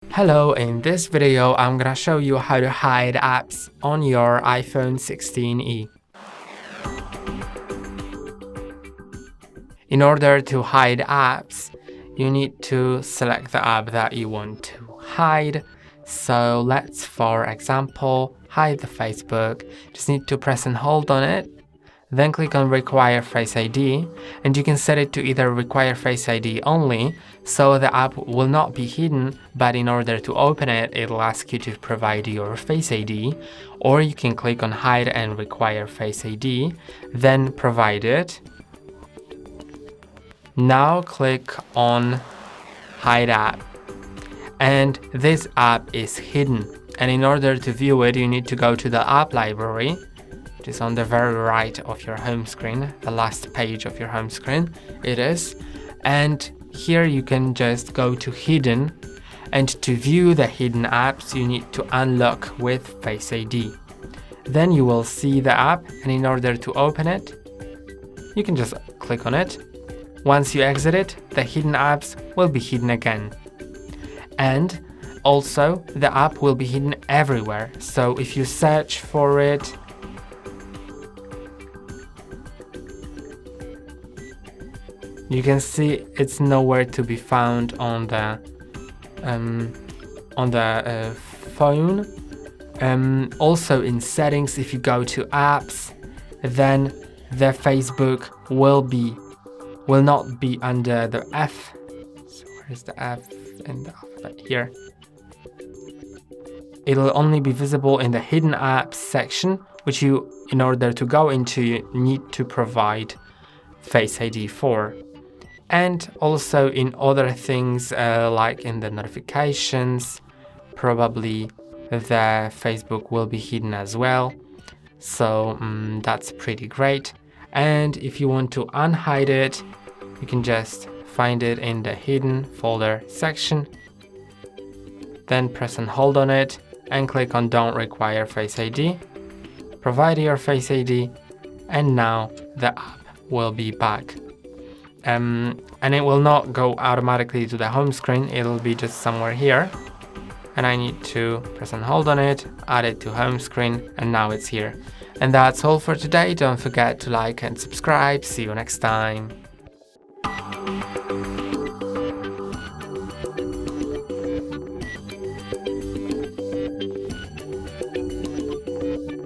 Hello, in this video I'm gonna show you how to hide apps on your iPhone 16e. In order to hide apps, you need to select the app that you want to hide. So let's, for example, hide the Facebook. Just need to press and hold on it. Then click on Require Face ID, and you can set it to either Require Face ID only, so the app will not be hidden, but in order to open it, it'll ask you to provide your Face ID, or you can click on Hide and Require Face ID, then provide it. Now click on Hide App, and this app is hidden, and in order to view it, you need to go to the app library, which is on the very right of your home screen, the last page of your home screen it is, and here you can just go to hidden, and to view the hidden apps you need to unlock with Face ID. Then you will see the app, and in order to open it you can just click on it. Once you exit it, the hidden apps will be hidden again, and also the app will be hidden everywhere. So if you search for it, you can see it's nowhere to be found on the phone. Also in settings, if you go to apps, then the Facebook will not be under the F. So where's the F in the alphabet? Here. It'll only be visible in the hidden apps section, which you, in order to go into, you need to provide Face ID for. And also in other things, like in the notifications, probably the Facebook will be hidden as well. So that's pretty great. And if you want to unhide it, you can just find it in the hidden folder section, then press and hold on it and click on Don't Require Face ID, provide your Face ID, and now the app will be back. And it will not go automatically to the home screen, it'll be just somewhere here, and I need to press and hold on it, add it to home screen, and now it's here. And that's all for today. Don't forget to like and subscribe. See you next time.